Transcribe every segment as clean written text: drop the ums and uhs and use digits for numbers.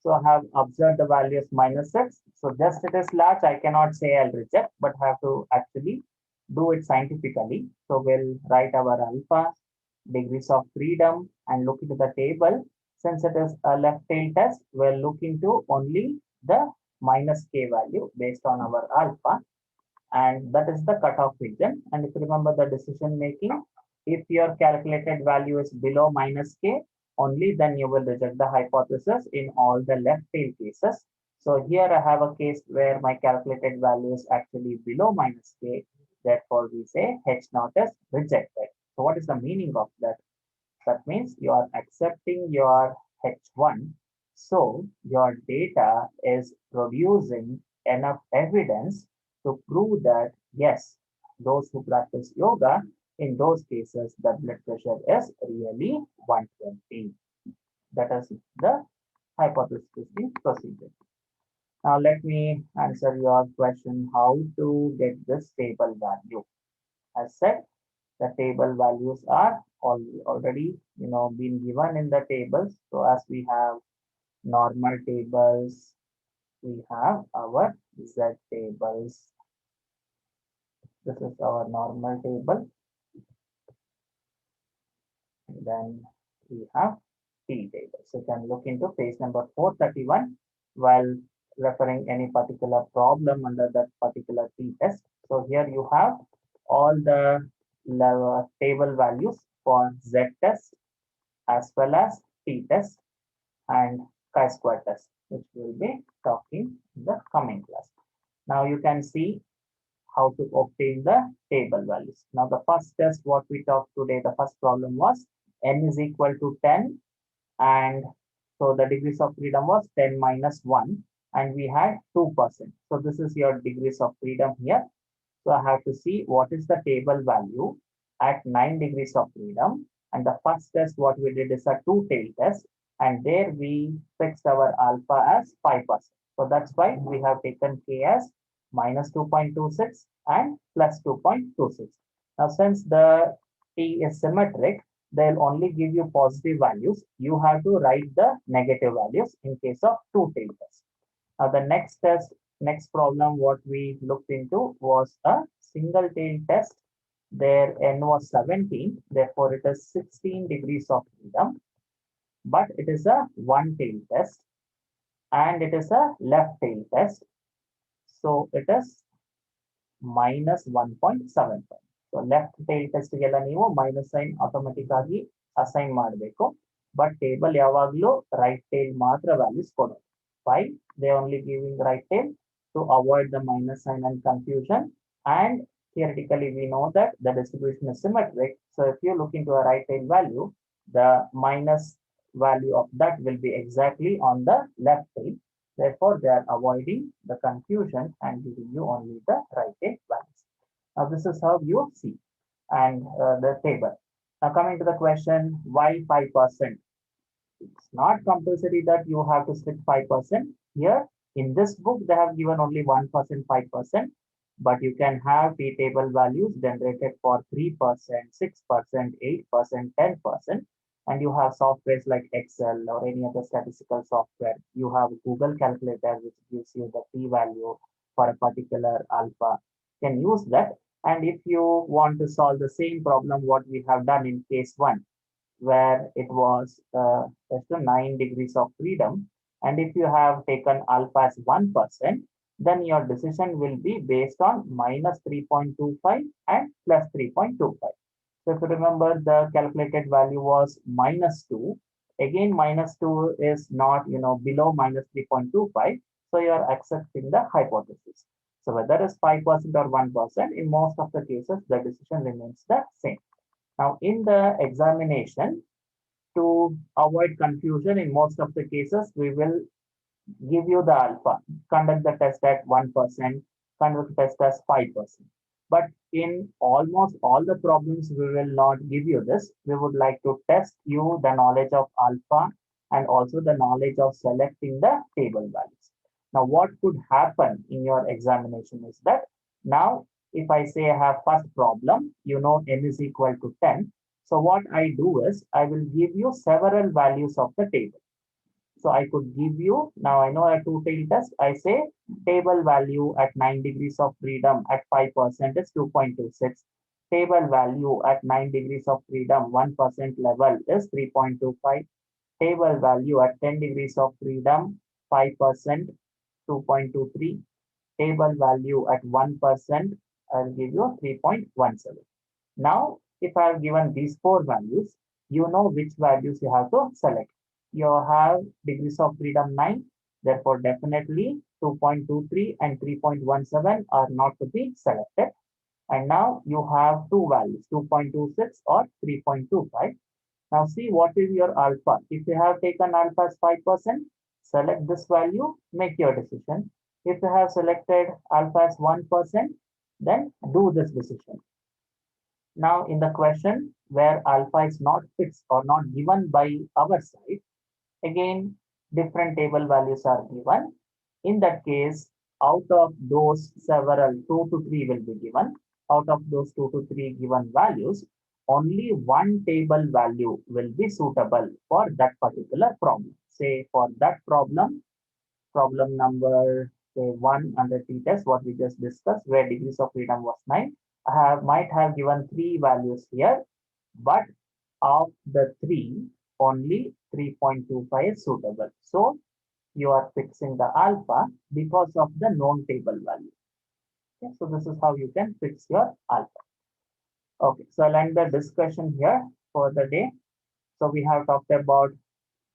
So I have observed the value is -6. So just it is large, I cannot say I'll reject, but have to actually do it scientifically. So we'll write our alpha, degrees of freedom, and look into the table. Since it is a left tail test, we'll look into only the minus k value based on our alpha, and that is the cutoff region. And if you remember the decision making, if your calculated value is below -k, only then you will reject the hypothesis in all the left tail cases. So here I have a case where my calculated value is actually below -k. Therefore, we say H naught is rejected. So what is the meaning of that? That means you are accepting your H1. So your data is producing enough evidence to prove that yes, those who practice yoga, in those cases, the blood pressure is really 120. That is the hypothesis procedure. Now let me answer your question how to get this stable value. As said, the table values are already been given in the tables. So as we have normal tables, we have our Z tables. This is our normal table. And then we have T table. So you can look into page number 431 while referring any particular problem under that particular T test. So here you have all the table values for Z test as well as T test and chi-square test, which we will be talking in the coming class. Now you can see how to obtain the table values. Now the first test what we talked today, the first problem was n is equal to 10, and so the degrees of freedom was 10 minus 1, and we had 2%. So this is your degrees of freedom here. So I have to see what is the table value at 9 degrees of freedom. And the first test what we did is a two-tail test, and there we fixed our alpha as 5%. So that's why we have taken k as minus 2.26 and plus 2.26. Now since the t is symmetric, they'll only give you positive values. You have to write the negative values in case of two-tail test. Now the next problem what we looked into was a single tail test. Their n was 17, therefore it is 16 degrees of freedom, but it is a one tail test and it is a left tail test. So it is minus 1.75. So left tail test ಗೆಲ್ಲ ನೀವು minus sign automatic ಆಗಿ assign ಮಾಡಬೇಕು. But table ಯಾವಾಗಲೂ right tail ಮಾತ್ರ values ಕೊಡೋದು. Why? They only giving right tail to avoid the minus sign and confusion. And theoretically, we know that the distribution is symmetric. So if you look into a right tail value, the minus value of that will be exactly on the left tail. Therefore, they are avoiding the confusion and giving you only the right tail values. Now, this is how you see and the table. Now, coming to the question, why 5%? It's not compulsory that you have to stick 5%. Here in this book, they have given only 1%, 5%, but you can have P table values generated for 3%, 6%, 8%, 10%. And you have softwares like Excel or any other statistical software. You have Google Calculator, which gives you the P value for a particular alpha. You can use that. And if you want to solve the same problem, what we have done in case 1, where it was just 9 degrees of freedom. And if you have taken alpha as 1%, then your decision will be based on minus 3.25 and plus 3.25. So if you remember, the calculated value was minus 2. Again, minus 2 is not, below minus 3.25. So you are accepting the hypothesis. So whether it's 5% or 1%, in most of the cases, the decision remains the same. Now, in the examination, to avoid confusion, in most of the cases, we will give you the alpha, conduct the test at 1%, conduct the test as 5%. But in almost all the problems, we will not give you this. We would like to test you the knowledge of alpha and also the knowledge of selecting the table values. Now, what could happen in your examination is that now, if I say I have first problem, n is equal to 10. So what I do is I will give you several values of the table. So I could give you, now I know a two-tailed test. I say table value at 9 degrees of freedom at 5% is 2.26. Table value at 9 degrees of freedom, 1% level is 3.25. Table value at 10 degrees of freedom, 5%, 2.23. Table value at 1%, I'll give you 3.17. Now, if I have given these four values, you know which values you have to select. You have degrees of freedom 9, therefore definitely 2.23 and 3.17 are not to be selected. And now you have two values, 2.26 or 3.25. Now see what is your alpha. If you have taken alpha as 5%, select this value, make your decision. If you have selected alpha as 1%, then do this decision. Now in the question where alpha is not fixed or not given by our side, again, different table values are given. In that case, out of those several 2 to 3 will be given. Out of those 2 to 3 given values, only one table value will be suitable for that particular problem. Say for that problem, problem number say 1 under t-test, what we just discussed, where degrees of freedom was 9. I might have given 3 values here, but of the 3, only 3.25 is suitable. So you are fixing the alpha because of the known table value. Okay, so this is how you can fix your alpha. Okay, so I'll end the discussion here for the day. So we have talked about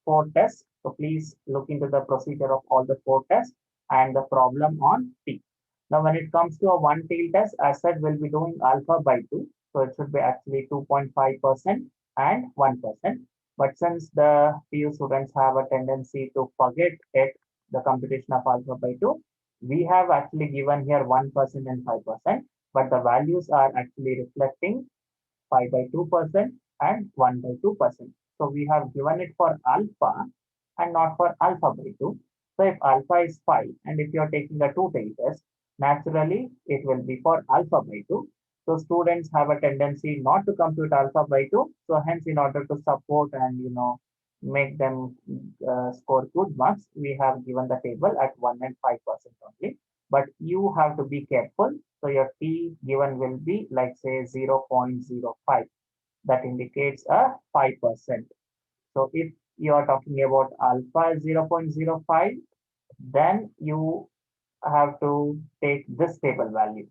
4 tests. So please look into the procedure of all the 4 tests and the problem on T. Now, when it comes to a one-tailed test, as said, we'll be doing alpha by 2. So it should be actually 2.5% and 1%. But since the PU students have a tendency to forget it, the computation of alpha by 2, we have actually given here 1% and 5%, but the values are actually reflecting 5 by 2% and 1 by 2%. So we have given it for alpha and not for alpha by 2. So if alpha is 5 and if you are taking a two-tailed test, naturally it will be for alpha by 2. So students have a tendency not to compute alpha by 2. So hence, in order to support and make them score good marks, we have given the table at 1 and 5% only. But you have to be careful. So your T given will be like say 0.05. That indicates a 5%. So if you are talking about alpha 0.05, then you have to take this table value.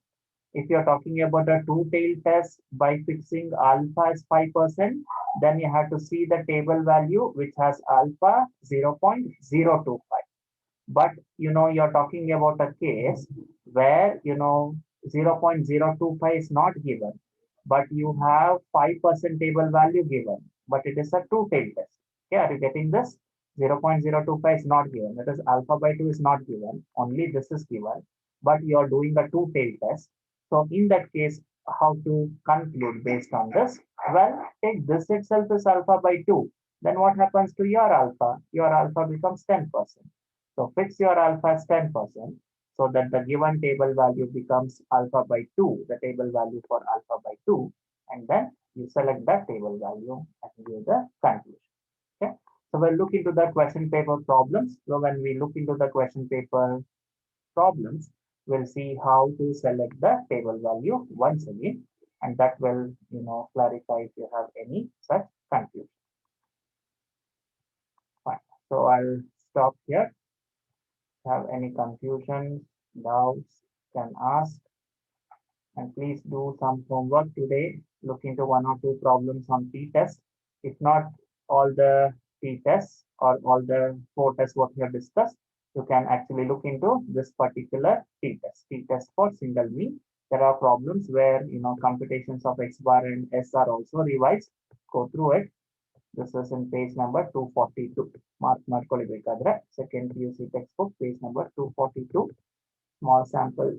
If you're talking about a two-tailed test by fixing alpha as 5%, then you have to see the table value which has alpha 0.025. But you're talking about a case where 0.025 is not given, but you have 5% table value given, but it is a two-tailed test. Okay, are you getting this? 0.025 is not given. That is alpha by 2 is not given. Only this is given, but you are doing a two-tailed test. So in that case, how to conclude based on this? Well, take this itself as alpha by 2. Then what happens to your alpha? Your alpha becomes 10%. So fix your alpha as 10% so that the given table value becomes alpha by 2, the table value for alpha by 2, and then you select that table value and give the conclusion. Okay. So we'll look into the question paper problems. So when we look into the question paper problems, we'll see how to select the table value once again, and that will clarify if you have any such confusion. Fine. So I'll stop here. Have any confusions, doubts, can ask. And please do some homework today. Look into 1 or 2 problems on t-test. If not all the t-tests or all the 4 tests what we have discussed, you can actually look into this particular t-test for single mean. There are problems where computations of x bar and s are also revised. Go through it. This is in page number 242. Mark Markolibekadra, second PUC textbook, page number 242. Small sample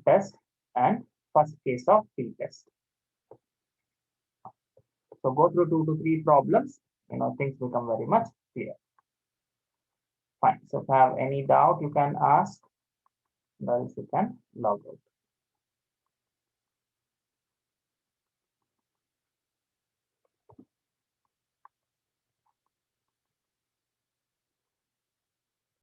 test and first case of t-test. So go through 2 to 3 problems. Things become very much clear. Fine. So if you have any doubt, you can ask. Else you can log out.